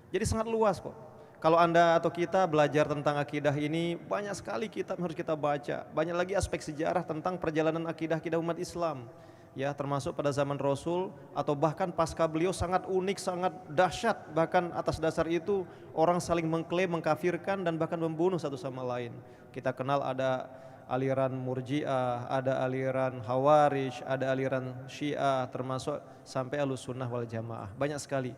A: Jadi sangat luas kok. Kalau Anda atau kita belajar tentang akidah ini, banyak sekali kitab yang harus kita baca. Banyak lagi aspek sejarah tentang perjalanan akidah umat Islam. Ya, termasuk pada zaman Rasul atau bahkan pasca beliau sangat unik, sangat dahsyat. Bahkan atas dasar itu orang saling mengklaim, mengkafirkan dan bahkan membunuh satu sama lain. Kita kenal ada aliran Murji'ah, ada aliran Khawarij, ada aliran Syiah, termasuk sampai Ahlussunnah wal Jamaah. Banyak sekali.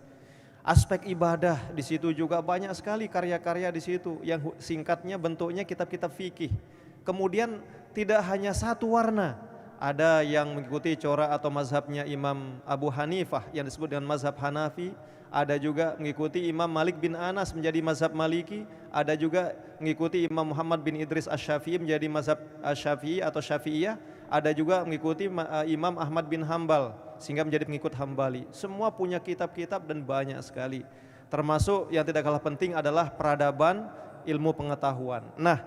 A: Aspek ibadah di situ juga banyak sekali karya-karya di situ yang singkatnya bentuknya kitab-kitab fikih. Kemudian tidak hanya satu warna. Ada yang mengikuti corak atau mazhabnya Imam Abu Hanifah yang disebut dengan mazhab Hanafi. Ada juga mengikuti Imam Malik bin Anas menjadi mazhab Maliki. Ada juga mengikuti Imam Muhammad bin Idris Asy-Syafi'i menjadi mazhab Asy-Syafi'i atau Syafi'iyah. Ada juga mengikuti Imam Ahmad bin Hambal sehingga menjadi pengikut Hambali. Semua punya kitab-kitab dan banyak sekali. Termasuk yang tidak kalah penting adalah peradaban ilmu pengetahuan. Nah,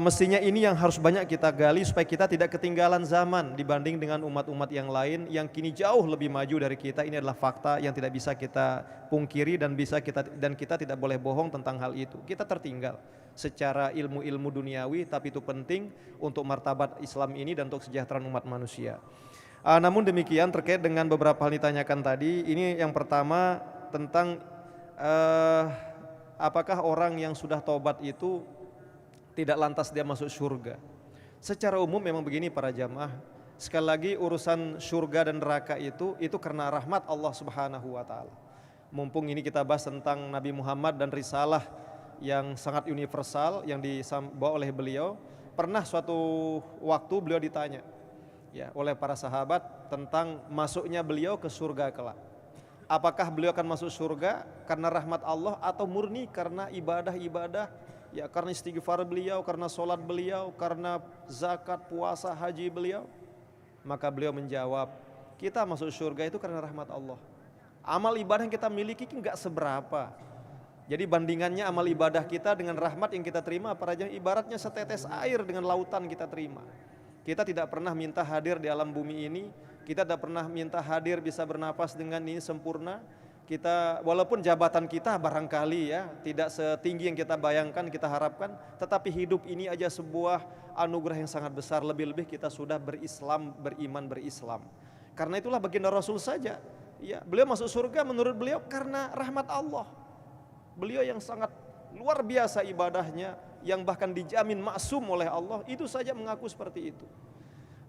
A: mestinya ini yang harus banyak kita gali supaya kita tidak ketinggalan zaman dibanding dengan umat-umat yang lain yang kini jauh lebih maju dari kita. Ini adalah fakta yang tidak bisa kita pungkiri dan kita tidak boleh bohong tentang hal itu. Kita tertinggal secara ilmu-ilmu duniawi, tapi itu penting untuk martabat Islam ini dan untuk kesejahteraan umat manusia. Namun demikian terkait dengan beberapa hal ditanyakan tadi, ini yang pertama tentang apakah orang yang sudah taubat itu tidak lantas dia masuk surga. Secara umum memang begini para jamaah. Sekali lagi urusan surga dan neraka itu karena rahmat Allah Subhanahu wa taala. Mumpung ini kita bahas tentang Nabi Muhammad dan risalah yang sangat universal yang dibawa oleh beliau. Pernah suatu waktu beliau ditanya ya oleh para sahabat tentang masuknya beliau ke surga kelak. Apakah beliau akan masuk surga karena rahmat Allah atau murni karena ibadah-ibadah, ya karena istighfar beliau, karena sholat beliau, karena zakat, puasa, haji beliau? Maka beliau menjawab, kita masuk surga itu karena rahmat Allah. Amal ibadah yang kita miliki enggak seberapa. Jadi bandingannya amal ibadah kita dengan rahmat yang kita terima, para jamaah, ibaratnya setetes air dengan lautan kita terima. Kita tidak pernah minta hadir di alam bumi ini, kita tidak pernah minta hadir bisa bernapas dengan ini sempurna. Kita walaupun jabatan kita barangkali ya tidak setinggi yang kita bayangkan, kita harapkan, tetapi hidup ini aja sebuah anugerah yang sangat besar. Lebih-lebih kita sudah beriman berislam. Karena itulah baginda Rasul saja, ya beliau masuk surga menurut beliau karena rahmat Allah. Beliau yang sangat luar biasa ibadahnya, yang bahkan dijamin maksum oleh Allah, itu saja mengaku seperti itu.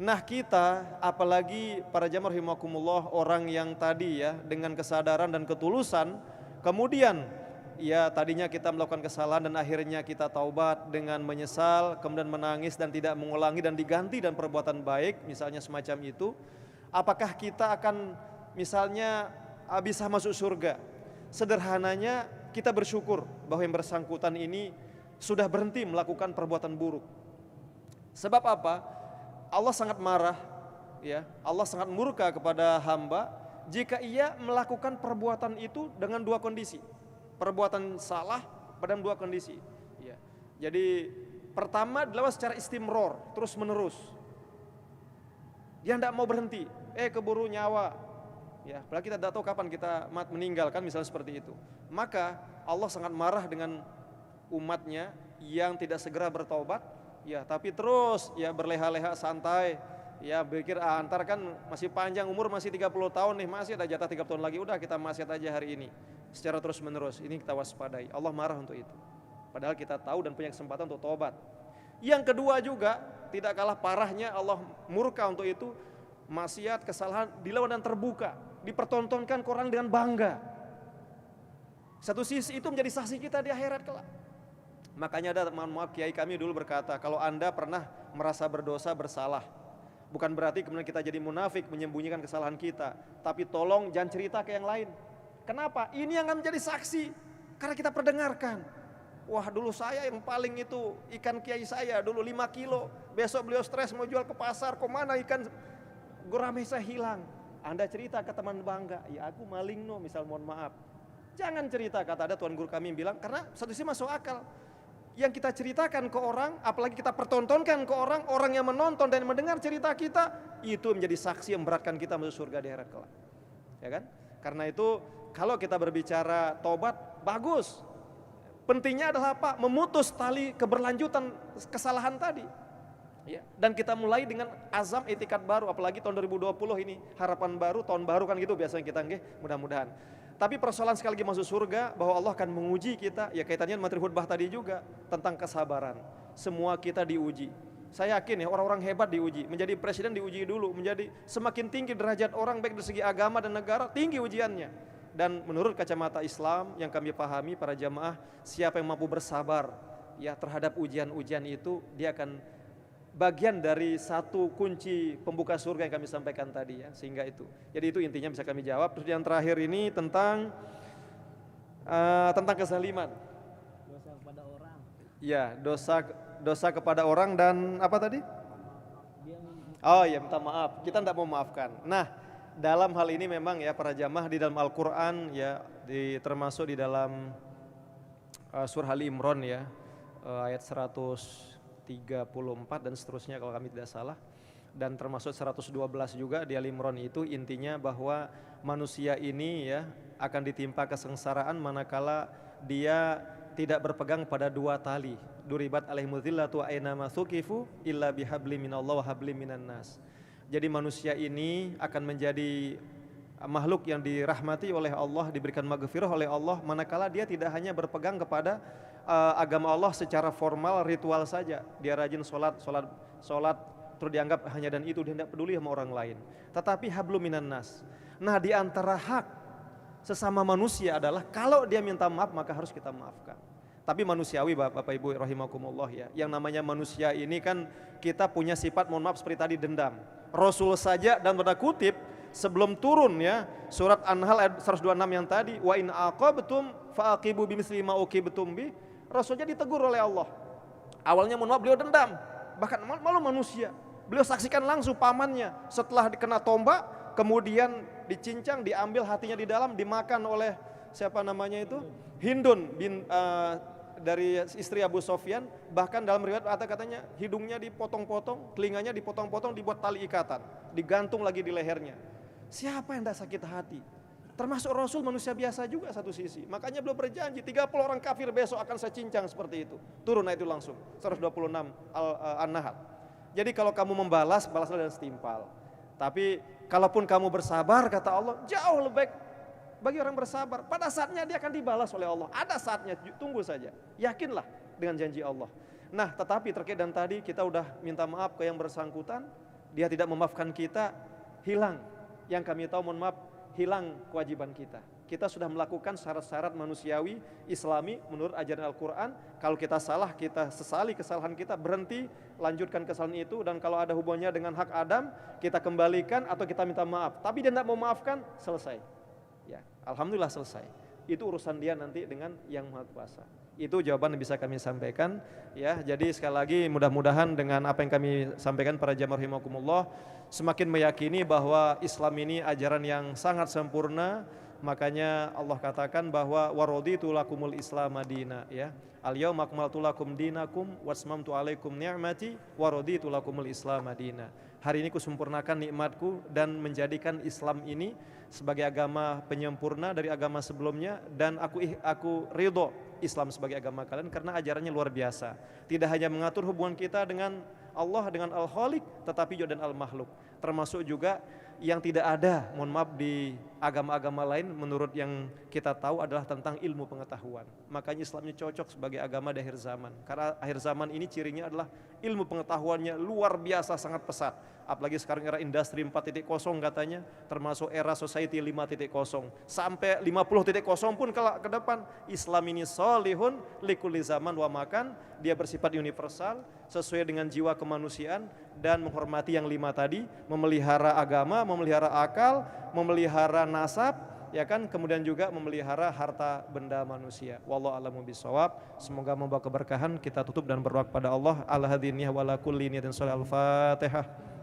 A: Nah kita, apalagi para jamaah rahimakumullah, orang yang tadi ya dengan kesadaran dan ketulusan, kemudian ya tadinya kita melakukan kesalahan dan akhirnya kita taubat dengan menyesal, kemudian menangis dan tidak mengulangi dan diganti dan perbuatan baik, misalnya semacam itu. Apakah kita akan misalnya bisa masuk surga? Sederhananya kita bersyukur bahwa yang bersangkutan ini sudah berhenti melakukan perbuatan buruk. Sebab apa? Allah sangat marah, ya. Allah sangat murka kepada hamba jika ia melakukan perbuatan itu dengan dua kondisi. Perbuatan salah pada dua kondisi. Ya. Jadi pertama adalah secara istimror, terus menerus. Dia tidak mau berhenti, keburu nyawa. Ya, apalagi kita tidak tahu kapan kita meninggalkan, misalnya seperti itu. Maka Allah sangat marah dengan umatnya yang tidak segera bertaubat, ya tapi terus ya berleha-leha santai, ya pikir antar kan masih panjang umur, masih 30 tahun nih, masih ada jatah 30 tahun lagi, udah kita maksiat aja hari ini. Secara terus menerus, ini kita waspadai. Allah marah untuk itu. Padahal kita tahu dan punya kesempatan untuk taubat. Yang kedua juga tidak kalah parahnya, Allah murka untuk itu, maksiat, kesalahan dilawan dan terbuka, dipertontonkan ke orang dengan bangga.
B: Satu sisi itu menjadi saksi kita di akhirat kelak. Makanya ada, mohon maaf, kiai kami dulu berkata, kalau Anda pernah merasa berdosa, bersalah, bukan berarti kemudian kita jadi munafik menyembunyikan kesalahan kita, tapi tolong jangan cerita ke yang lain. Kenapa? Ini yang akan menjadi saksi, karena kita perdengarkan. Wah, dulu saya yang paling itu ikan kiai saya dulu 5 kilo, besok beliau stres mau jual ke pasar, kok mana ikan gurame saya hilang. Anda cerita ke teman bangga, ya aku maling no, misal, mohon maaf. Jangan cerita, kata ada tuan guru kami bilang, karena satu sisi masuk akal. Yang kita ceritakan ke orang, apalagi kita pertontonkan ke orang, orang yang menonton dan mendengar cerita kita, itu menjadi saksi yang memberatkan kita masuk surga di akhirat kelak. Ya kan? Karena itu kalau kita berbicara tobat, bagus. Pentingnya adalah apa? Memutus tali keberlanjutan kesalahan tadi. Ya. Dan kita mulai dengan azam itikat baru, apalagi tahun 2020 ini harapan baru, tahun baru kan gitu biasanya kita nggih, mudah-mudahan. Tapi persoalan sekali lagi masuk surga bahwa Allah akan menguji kita, ya kaitannya materi khutbah tadi juga tentang kesabaran. Semua kita diuji. Saya yakin ya orang-orang hebat diuji, menjadi presiden diuji dulu, menjadi semakin tinggi derajat orang baik dari segi agama dan negara, tinggi ujiannya. Dan menurut kacamata Islam yang kami pahami para jamaah, siapa yang mampu bersabar ya terhadap ujian-ujian itu, dia akan bagian dari satu kunci pembuka surga yang kami sampaikan tadi ya, sehingga itu. Jadi itu intinya bisa kami jawab. Terus yang terakhir ini tentang kezaliman.
C: Dosa kepada orang.
B: Ya, dosa kepada orang dan apa tadi? Oh ya, minta maaf. Kita tidak mau maafkan. Nah, dalam hal ini memang ya para jamaah di dalam Al-Qur'an ya, termasuk di dalam surah Ali Imran ya, ayat 134 dan seterusnya kalau kami tidak salah, dan termasuk 112 juga di Ali Imran itu intinya bahwa manusia ini ya akan ditimpa kesengsaraan manakala dia tidak berpegang pada dua tali. Duribat alaihimul dhillatu aina ma thuqifu illa bihabli minallah wa habli minan nas. Jadi manusia ini akan menjadi makhluk yang dirahmati oleh Allah, diberikan maghfirah oleh Allah manakala dia tidak hanya berpegang kepada agama Allah secara formal ritual saja. Dia rajin sholat terus dianggap hanya dan itu, dia tidak peduli sama orang lain. Tetapi hablum minan nas. Nah, di antara hak sesama manusia adalah kalau dia minta maaf maka harus kita maafkan. Tapi manusiawi Bapak Ibu rahimakumullah ya. Yang namanya manusia ini kan kita punya sifat mohon maaf seperti tadi dendam. Rasul saja dan tanda kutip sebelum turun ya surat An-Nahl ayat 126 yang tadi, wa in aqabtum faaqibu bimisli ma uqibtum bi. Rasulnya ditegur oleh Allah. Awalnya mohon maaf beliau dendam, bahkan malu manusia. Beliau saksikan langsung pamannya setelah dikena tombak, kemudian dicincang, diambil hatinya di dalam, dimakan oleh siapa namanya itu? Hindun bin dari istri Abu Sofyan. Bahkan dalam riwayat katanya hidungnya dipotong-potong, telinganya dipotong-potong, dibuat tali ikatan, digantung lagi di lehernya. Siapa yang tidak sakit hati? Termasuk Rasul manusia biasa juga satu sisi. Makanya beliau berjanji 30 orang kafir besok akan saya cincang seperti itu. Turun itu langsung 126 An-Nahl. Jadi kalau kamu membalas, balaslah dengan setimpal. Tapi kalaupun kamu bersabar, kata Allah, jauh lebih baik bagi orang bersabar. Pada saatnya dia akan dibalas oleh Allah. Ada saatnya, tunggu saja. Yakinlah dengan janji Allah. Nah, tetapi terkait dan tadi kita udah minta maaf ke yang bersangkutan, dia tidak memaafkan kita, hilang. Yang kami tahu, mohon maaf, hilang kewajiban kita. Kita sudah melakukan syarat-syarat manusiawi, Islami menurut ajaran Al-Quran. Kalau kita salah, kita sesali kesalahan kita, berhenti, lanjutkan kesalahan itu. Dan kalau ada hubungannya dengan hak Adam, kita kembalikan atau kita minta maaf. Tapi dia tidak mau maafkan, selesai. Ya, alhamdulillah selesai. Itu urusan dia nanti dengan Yang Maha Kuasa. Itu jawaban yang bisa kami sampaikan. Ya, jadi sekali lagi mudah-mudahan dengan apa yang kami sampaikan para jamaah rahimakumullah, semakin meyakini bahwa Islam ini ajaran yang sangat sempurna. Makanya Allah katakan bahwa waraditu lakumul Islam madina ya. Al-yauma akmaltu lakum dinakum wasmamtu alaikum ni'mati waraditu lakumul Islam madina. Hari ini kusempurnakan nikmatku dan menjadikan Islam ini sebagai agama penyempurna dari agama sebelumnya, dan aku ridho Islam sebagai agama kalian karena ajarannya luar biasa. Tidak hanya mengatur hubungan kita dengan Allah, dengan Al-Khaliq, tetapi juga dengan Al-Makhluk. Termasuk juga yang tidak ada, mohon maaf, di agama-agama lain menurut yang kita tahu adalah tentang ilmu pengetahuan. Makanya Islam ini cocok sebagai agama di akhir zaman. Karena akhir zaman ini cirinya adalah ilmu pengetahuannya luar biasa sangat pesat. Apalagi sekarang era industri 4.0 katanya, termasuk era society 5.0. Sampai 50.0 pun kalau ke depan, Islam ini solihun likulli zaman wa makan, dia bersifat universal, sesuai dengan jiwa kemanusiaan, dan menghormati yang 5 tadi, memelihara agama, memelihara akal, memelihara nasab, ya kan, kemudian juga memelihara harta benda manusia. Wallahu a'lamu bishawab. Semoga membawa keberkahan. Kita tutup dan berdoa kepada Allah. Ala hadiniyah wa ala kulli niyatin sholih. Al-Fatihah.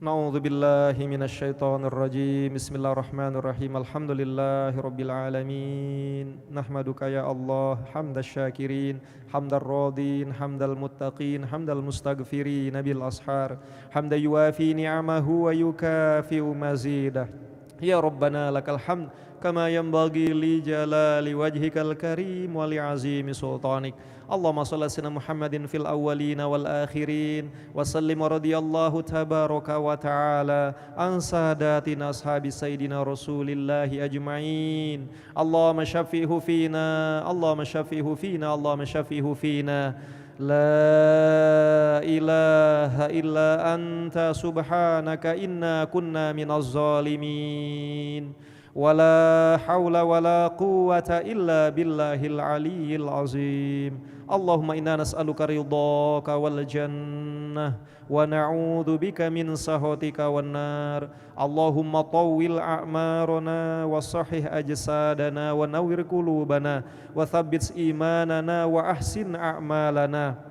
B: Na'udzu billahi minasyaitonir rajim. Bismillahirrahmanirrahim. Alhamdulillahi rabbil alamin. Nahmaduka ya Allah hamdasy syakirin, hamdar radin, hamdal muttaqin, hamdal mustaghfirin bil ashar. Hamda yuwafi ni'amahu wa yukafi'u mazidah. Ya Rabbana lakal hamd kama yanbaghi li jalali wajhikal karim wa li azimi sultanik. Allahumma shalli ala sayyidina Muhammadin fil awwalina wal akhirin wa sallim wa radiyallahu tabaraka wa ta'ala an sadatina ashabi sayyidina Rasulillahi ajma'in. Allahumma syafi'hu fina, Allahumma syafi'hu fina, Allahumma syafi'hu fina. La ilaha illa anta subhanaka inna kunna minaz zalimin. Wala hawla wala quwwata illa billahil aliyyil azim. Allahumma inna nas'aluka ridhaka wal jannah wa na'udzu bika min sakhatika wan nar. Allahumma tawwil a'marana wa sahih ajsadana wa nawwir qulubana wa thabbit imanana wa ahsin a'malana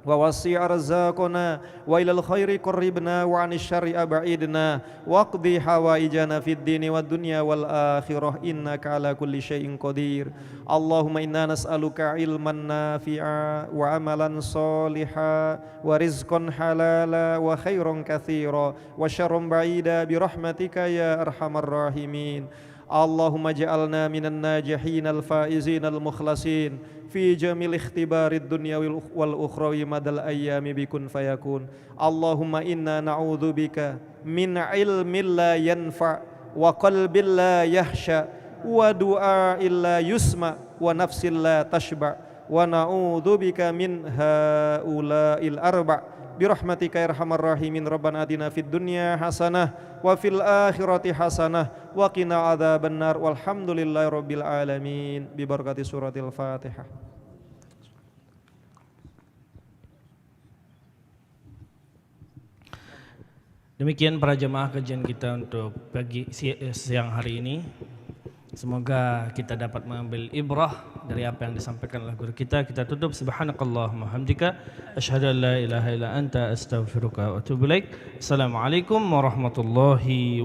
B: wa wasi' arzaqana wa ilal khairi qarribna wa 'anil syarri ab'idna wa qdi hawaijana fid dini wad dunya wal akhirah innaka ala kulli syai'in qadir. Allahumma inna nas'aluka ilman nafi'a wa amalan sholiha wa rizqan halala wa khairan katsira wa syarran ba'ida bi rahmatika ya arhamar rahimin. Allahumma ja'alna minan najihin al-faizin al-mukhlasin fi jamil ikhtibarid dunya wal ukhrawi madal ayyami bikun fayakun. Allahumma inna na'udzubika min ilmin la yanfa' wa qalbin la yahsha wa du'a'in la yusma wa nafsin la tashba' wa na'udzubika min haula'il arba' birahmatika ya arhamar rahimin. Rabbana atina fid dunya hasanah wa fil akhirati hasanah wa qina adzabannar. Walhamdulillahi rabbil alamin. Bi barakati suratil Fatihah.
C: Demikian para jemaah kajian kita untuk siang hari ini. Semoga kita dapat mengambil ibrah dari apa yang disampaikan oleh guru kita. Kita tutup subhanakallahumma hamdika asyhadu an la ilaha illa anta astaghfiruka wa atubu ilaik. Assalamualaikum warahmatullahi